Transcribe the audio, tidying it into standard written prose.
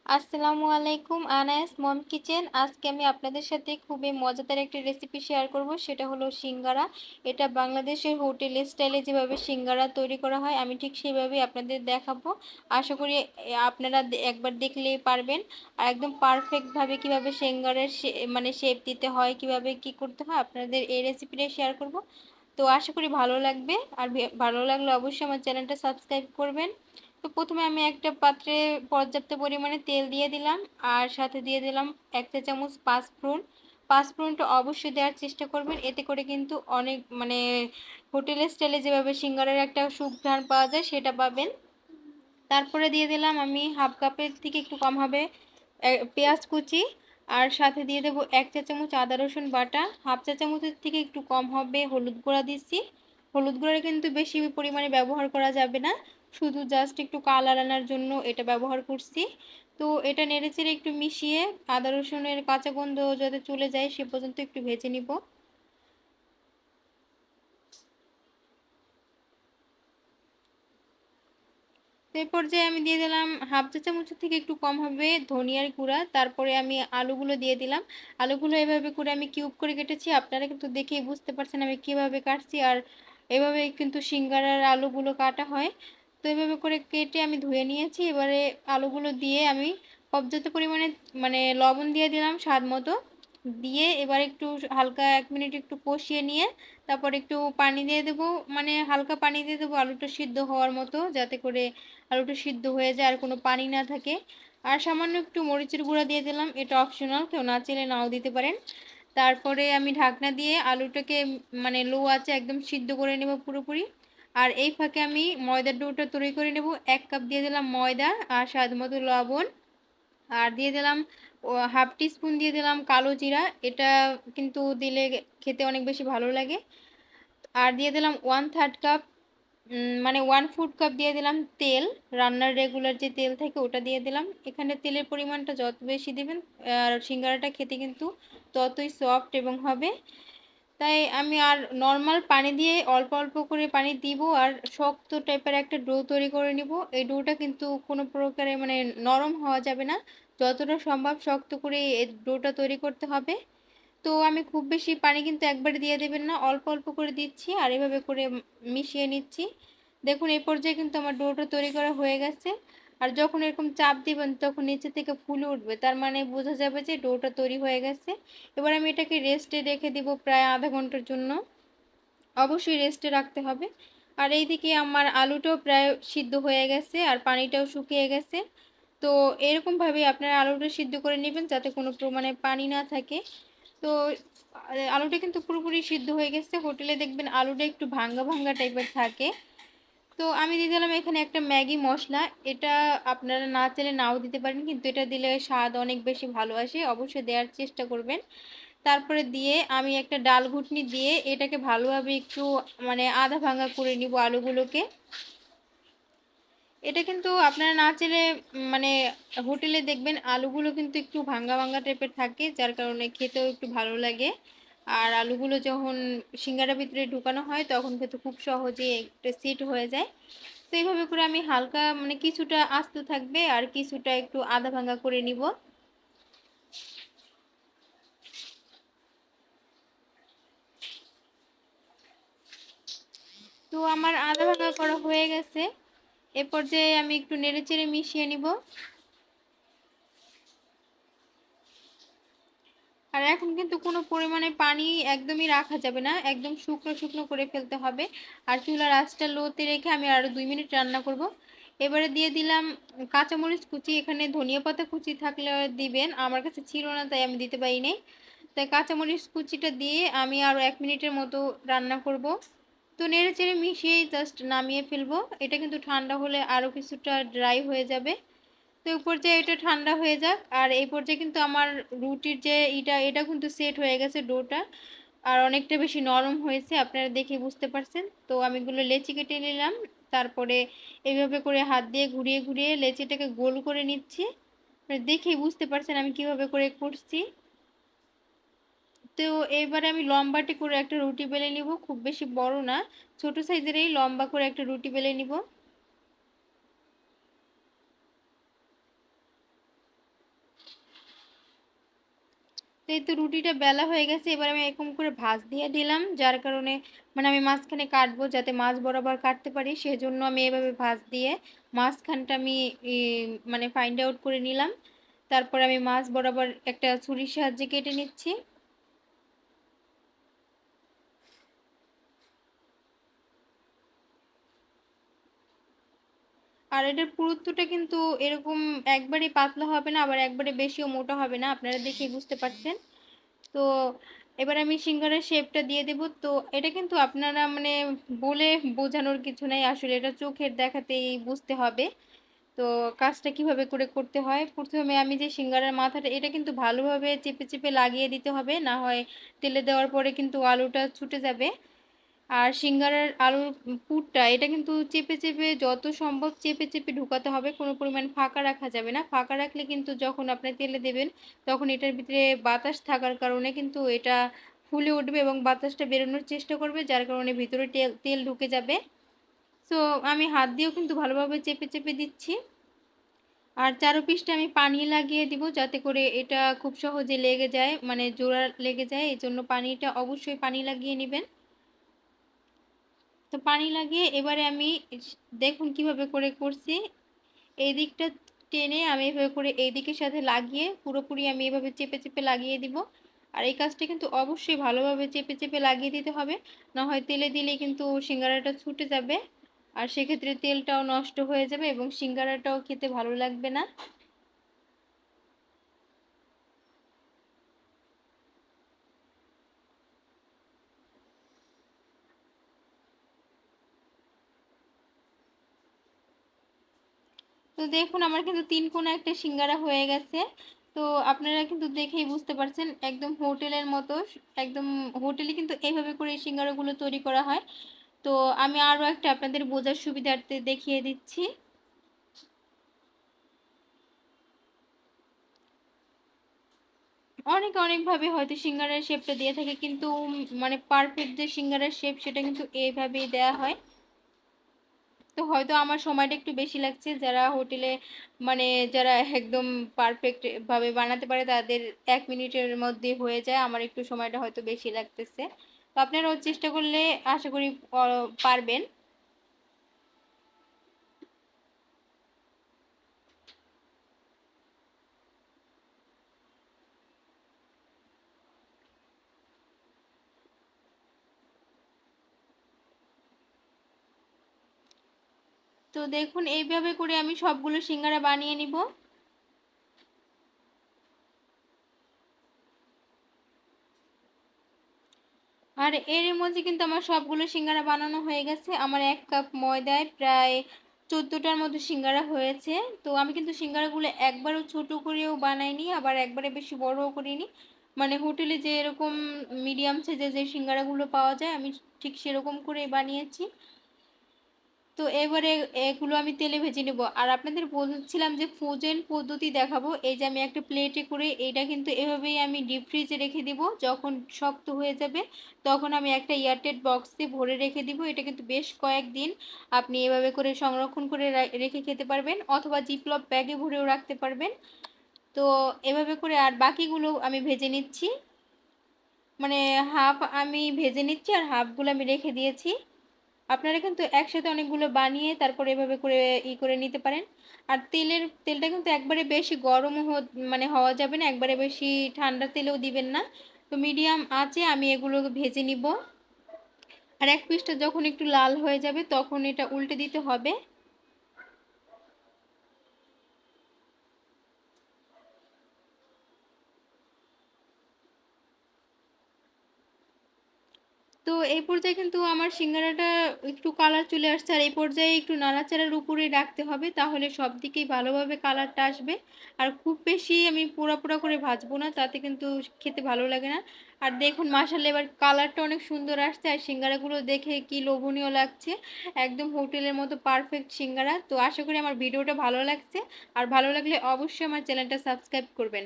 আসসালামু আলাইকুম, আনায়াস মম কিচেন। আজকে আমি আপনাদের সাথে খুবই মজাদার একটা রেসিপি শেয়ার করব, সেটা হলো সিঙ্গারা। এটা বাংলাদেশের হোটেল স্টাইলে যেভাবে সিঙ্গারা তৈরি করা হয়, আমি ঠিক সেভাবেই আপনাদের দেখাবো। আশা করি আপনারা একবার দেখলেই পারবেন। আর একদম পারফেক্টভাবে কিভাবে সিঙ্গারার মানে শেপ দিতে হয়, কিভাবে কি করতে হয়, আপনাদের এই রেসিপিটাই শেয়ার করব। তো আশা করি ভালো লাগবে। আর ভালো লাগলে অবশ্যই আমার চ্যানেলটা সাবস্ক্রাইব করবেন। তো প্রথমে আমি একটা পাত্রে পর্যাপ্ত পরিমাণে তেল দিয়ে দিলাম, আর সাথে দিয়ে দিলাম 1 চা চামচ পাঁচফোড়ন। পাঁচফোড়নটা অবশ্যই দেওয়ার চেষ্টা করবেন, এতে করে কিন্তু অনেক মানে হোটেল স্টাইলে যেভাবে সিঙ্গারার একটা সুঘ্রাণ পাওয়া যায় সেটা পাবেন। তারপরে দিয়ে দিলাম আমি হাফ কাপের থেকে একটু কম হবে পেঁয়াজ কুচি, আর সাথে দিয়ে দেবো 1 চা চামচ আদা রসুন বাটা। হাফ চা চামচের থেকে একটু কম হবে হলুদ গুঁড়া দিচ্ছি। হলুদ গুঁড়া কিন্তু বেশি পরিমাণে ব্যবহার করা যাবে না, শুধু জাস্ট একটু কালার আনার জন্য এটা ব্যবহার করছি। তো এটা নেড়েচেড়ে একটু মিশিয়ে আদা রসুনের কাঁচা গন্ধ যাতে চলে যায় সে পর্যন্ত একটু ভেজে নিব। তো এই পর্যায়ে আমি দিয়ে দিলাম হাফ চা চামচের থেকে একটু কম হবে ধনিয়ার গুঁড়া। তারপরে আমি আলুগুলো দিয়ে দিলাম। আলুগুলো এভাবে করে আমি কিউব করে কেটেছি, আপনারা কিন্তু দেখেই বুঝতে পারছেন আমি কিভাবে কাটছি। আর এভাবে কিন্তু সিঙ্গারার আলুগুলো কাটা হয়। তো এভাবে করে কেটে আমি ধুয়ে নিয়েছি। এবারে আলুগুলো দিয়ে আমি পর্যাপ্ত পরিমাণে মানে লবণ দিয়ে দিলাম স্বাদ মতো। দিয়ে এবার একটু হালকা 1 মিনিট একটু কষিয়ে নিয়ে তারপর একটু পানি দিয়ে দেবো, মানে হালকা পানি দিয়ে দেবো আলুটা সিদ্ধ হওয়ার মতো, যাতে করে আলুটা সিদ্ধ হয়ে যায় আর কোনো পানি না থাকে। আর সামান্য একটু মরিচের গুঁড়া দিয়ে দিলাম, এটা অপশনাল, কেউ না চাইলে নাও দিতে পারেন। তারপরে আমি ঢাকনা দিয়ে আলুটাকে মানে লো আঁচে একদম সিদ্ধ করে নেব পুরোপুরি। আর এই ফাঁকে আমি ময়দার ডোটা তৈরি করে নেব। 1 কাপ দিয়ে দিলাম ময়দা, আর স্বাদ মতো লবণ, আর দিয়ে দিলাম হাফ টি স্পুন দিয়ে দিলাম কালো জিরা। এটা কিন্তু দিলে খেতে অনেক বেশি ভালো লাগে। আর দিয়ে দিলাম 1/3 কাপ মানে 1/4 কাপ দিয়ে দিলাম তেল। রান্নার রেগুলার যে তেল থাকে ওটা দিয়ে দিলাম। এখানে তেলের পরিমাণটা যত বেশি দিবেন আর সিঙ্গারাটা খেতে কিন্তু ততই সফট এবং হবে। তাই আমি আর নর্মাল পানি দিয়ে অল্প অল্প করে পানি দিব, আর শক্ত টাইপের একটা ডো তৈরি করে নিব। এই ডোটা কিন্তু কোনো প্রকারে মানে নরম হওয়া যাবে না, যতটা সম্ভব শক্ত করে এই ডোটা তৈরি করতে হবে। তো আমি খুব বেশি পানি কিন্তু একবারে দিয়ে দেবেন না, অল্প অল্প করে দিচ্ছি আর এভাবে করে মিশিয়ে নিচ্ছি। দেখুন এই পর্যায়ে কিন্তু আমার ডোটা তৈরি করা হয়ে গেছে। আর যখন এরকম চাপ দিবেন তখন নিচে থেকে ফুলে উঠবে, তার মানে বোঝা যাবে যে ডোটা তৈরি হয়ে গেছে। এবার আমি এটাকে রেস্টে রেখে দিব প্রায় আধা ঘন্টার জন্য। অবশ্যই রেস্টে রাখতে হবে। আর এইদিকে আমার আলুটাও প্রায় সিদ্ধ হয়ে গেছে আর পানিটাও শুকিয়ে গেছে। তো এরকমভাবে আপনারা আলুটা সিদ্ধ করে নেবেন যাতে কোনো মানে পানি না থাকে। তো আলুটা কিন্তু পুরোপুরি সিদ্ধ হয়ে গেছে। হোটেলে দেখবেন আলুটা একটু ভাঙ্গা ভাঙ্গা টাইপের থাকে। তো আমি দিয়ে দিলাম এখানে একটা ম্যাগি মশলা। এটা আপনারা না চাইলে নাও দিতে পারেন, কিন্তু এটা দিলে স্বাদ অনেক বেশি ভালো আসে, অবশ্যই দেওয়ার চেষ্টা করবেন। তারপরে দিয়ে আমি একটা ডাল ঘুটনি দিয়ে এটাকে ভালোভাবে একটু মানে আধা ভাঙা করে নিব আলুগুলোকে। এটা কিন্তু আপনারা না চাইলে মানে হোটেলে দেখবেন আলুগুলো কিন্তু একটু ভাঙ্গা ভাঙ্গা টাইপের থাকে, যার কারণে খেতেও একটু ভালো লাগে। আর আলুগুলো যখন সিঙ্গারার ভিতরে ঢুকানো হয় তখন কিন্তু খুব সহজেই একটা সেট হয়ে যায়। তো এইভাবে করে আমি হালকা মানে কিছুটা আস্ত থাকবে আর কিছুটা একটু আধা ভাঙ্গা করে নিব। তো আমার আধা ভাঙ্গা করা হয়ে গেছে। এ পর্যায়ে আমি একটু নেড়েচেড়ে মিশিয়ে নিব। আর এখন কিন্তু কোনো পরিমাণে পানি একদমই রাখা যাবে না, একদম শুকনো শুকনো করে ফেলতে হবে। আর চুলার আঁচটা লোতে রেখে আমি আরও 2 মিনিট রান্না করব। এবারে দিয়ে দিলাম কাঁচামরিচ কুচি। এখানে ধনিয়া পাতা কুচি থাকলে দিবেন, আমার কাছে ছিল না তাই আমি দিতে পারি নাই। তাই কাঁচামরিচ কুচিটা দিয়ে আমি আরও 1 মিনিটের মতো রান্না করব। তো নেড়ে চেড়ে মিশিয়ে জাস্ট নামিয়ে ফেলবো। এটা কিন্তু ঠান্ডা হলে আরও কিছুটা ড্রাই হয়ে যাবে। তো এই পর্যায়ে এটা ঠান্ডা হয়ে যাক। আর এই পর্যায়ে কিন্তু আমার রুটির যে এটা কিন্তু সেট হয়ে গেছে ডোটা, আর অনেকটা বেশি নরম হয়েছে, আপনারা দেখে বুঝতে পারছেন। তো আমি এগুলো লেচি কেটে নিলাম। তারপরে এইভাবে করে হাত দিয়ে ঘুরিয়ে ঘুরিয়ে লেচিটাকে গোল করে নিচ্ছি। দেখেই বুঝতে পারছেন আমি কিভাবে করে করছি। তো এবারে আমি লম্বাটে করে একটা রুটি বেলে নিব, খুব বেশি বড় না, ছোট সাইজেরই লম্বা করে একটা রুটি বেলে নিব। তো এই তো রুটিটা বেলা হয়ে গেছে। এবার আমি এরকম করে ভাঁজ দিয়ে দিলাম। যার কারণে মানে আমি মাঝখানে কাটবো যাতে মাঝ বরাবর কাটতে পারি। সেজন্য আমি এভাবে ভাঁজ দিয়ে মাঝখানটা আমি ই মানে ফাইন্ড আউট করে নিলাম। তারপরে আমি মাঝ বরাবর একটা ছুরির সাহায্যে কেটে নিচ্ছি। আর এটার পুরুত্বটা কিন্তু এরকম একবারেই পাতলা হবে না, আবার একবারে বেশিও মোটা হবে না। আপনারা দেখেই বুঝতে পারছেন। তো এবার আমি সিঙ্গারার শেপটা দিয়ে দেব। তো এটা কিন্তু আপনারা মানে বলে বোঝানোর কিছু নাই। আসলে এটা চোখের দেখাতেই বুঝতে হবে। তো কাজটা কিভাবে করে করতে হয়, প্রথমে আমি যে সিঙ্গারার মাথাটা এটা কিন্তু ভালোভাবে চেপে চেপে লাগিয়ে দিতে হবে, না হয় তেলে দেওয়ার পরে কিন্তু আলুটা ছুটে যাবে। আর সিঙ্গারার আলুর পুরটা এটা কিন্তু চেপে চেপে যত সম্ভব চেপে চেপে ঢুকাতে হবে, কোনো পরিমাণ ফাঁকা রাখা যাবে না। ফাঁকা রাখলে কিন্তু যখন আপনি তেলে দেবেন তখন এটার ভিতরে বাতাস থাকার কারণে কিন্তু এটা ফুলে উঠবে এবং বাতাসটা বেরোনোর চেষ্টা করবে, যার কারণে ভিতরে তেল তেল ঢুকে যাবে। সো আমি হাত দিয়েও কিন্তু ভালোভাবে চেপে চেপে দিচ্ছি। আর চারোপিঠটা আমি পানি লাগিয়ে দিব যাতে করে এটা খুব সহজে লেগে যায়, মানে জোড়া লেগে যায়। এই জন্য পানিটা অবশ্যই পানি লাগিয়ে নেবেন। তো পানি লাগিয়ে এবারে আমি দেখুন কিভাবে করে করছি। এই দিকটা টেনে আমি এভাবে করে এই দিকের সাথে লাগিয়ে পুরোপুরি আমি এভাবে চেপে চেপে লাগিয়ে দিব। আর এই কাজটা কিন্তু অবশ্যই ভালোভাবে চেপে চেপে লাগিয়ে দিতে হবে, না হয় তেলে দিলে কিন্তু সিঙ্গারাটা ছুটে যাবে। আর সেক্ষেত্রে তেলটাও নষ্ট হয়ে যাবে এবং সিঙ্গারাটাও খেতে ভালো লাগবে না। তো দেখুন আমার কিন্তু ৩ কোণা একটা সিঙ্গারা হয়ে গেছে। তো আপনারা কিন্তু দেখেই বুঝতে পারছেন একদম হোটেলের মতো। একদম হোটেলে কিন্তু এইভাবে করে এই সিঙ্গারাগুলো তৈরি করা হয়। তো আমি আরও একটা আপনাদের বোঝার সুবিধার্থে দেখিয়ে দিচ্ছি। অনেকে অনেকভাবে হয়তো সিঙ্গারার শেপটা দিয়ে থাকে, কিন্তু মানে পারফেক্ট যে সিঙ্গারার শেপ সেটা কিন্তু এইভাবেই দেয়া হয়। তো হয়তো আমার সময়টা একটু বেশি লাগছে। যারা হোটেলে মানে যারা একদম পারফেক্ট ভাবে বানাতে পারে তাদের ১ মিনিটের মধ্যে হয়ে যায়। আমার একটু সময়টা হয়তো বেশি লাগতেছে। তো আপনারাও চেষ্টা করলে আশা করি পারবেন। তো দেখুন এইভাবে করে আমি সবগুলো সিঙ্গারা বানিয়ে নিব। আর এর মধ্যে কিন্তু আমার সবগুলো সিঙ্গারা বানানো হয়ে গেছে। আমার ১ কাপ ময়দায় প্রায় ১৪টার মতো সিঙ্গারা হয়েছে। তো আমি কিন্তু সিঙ্গারাগুলো একবারও ছোট করেও বানাইনি, আবার একবারে বেশি বড়ও করিনি। মানে হোটেলে যে এরকম মিডিয়াম সাইজের যে সিঙ্গারাগুলো পাওয়া যায় আমি ঠিক সেরকম করেই বানিয়েছি। তো এবারে এগুলো আমি তেলে ভেজে নেব। আর আপনাদের বলছিলাম যে ফ্রোজেন পদ্ধতি দেখাবো। এই যে আমি একটা প্লেটে করে এইটা কিন্তু এভাবেই আমি ডিপ ফ্রিজে রেখে দিব। যখন শক্ত হয়ে যাবে তখন আমি একটা এয়ারটাইট বক্সে ভরে রেখে দিব। এটা কিন্তু বেশ কয়েকদিন আপনি এভাবে করে সংরক্ষণ করে রেখে খেতে পারবেন, অথবা জিপলক ব্যাগে ভরেও রাখতে পারবেন। তো এভাবে করে আর বাকিগুলো আমি ভেজে নিচ্ছি। মানে হাফ আমি ভেজে নিচ্ছি আর হাফগুলো আমি রেখে দিয়েছি। আপনারা কিন্তু একসাথে অনেকগুলো বানিয়ে তারপরে এভাবে করে করে নিতে পারেন। আর তেলটা কিন্তু একবারে বেশি গরমও মানে হওয়া যাবে না, একবারে বেশি ঠান্ডা তেলেও দিবেন না। তো মিডিয়াম আঁচে আমি এগুলো ভেজে নিব। আর এক পিসটা যখন একটু লাল হয়ে যাবে তখন এটা উল্টে দিতে হবে। তো এই পর্যায়ে কিন্তু আমার সিঙ্গারাটা একটু কালার চলে আসছে, আর এই পর্যায়ে একটু নাড়াচাড়ার উপরে রাখতে হবে, তাহলে সব দিকেই ভালোভাবে কালারটা আসবে। আর খুব বেশি আমি পোড়া পোড়া করে ভাজবো না, তাতে কিন্তু খেতে ভালো লাগে না। আর দেখুন মাশাআল্লাহ এবার কালারটা অনেক সুন্দর আসছে, আর সিঙ্গারাগুলো দেখে কি লোভনীয় লাগছে। একদম হোটেলের মতো পারফেক্ট সিঙ্গারা। তো আশা করি আমার ভিডিওটা ভালো লাগছে। আর ভালো লাগলে অবশ্যই আমার চ্যানেলটা সাবস্ক্রাইব করবেন।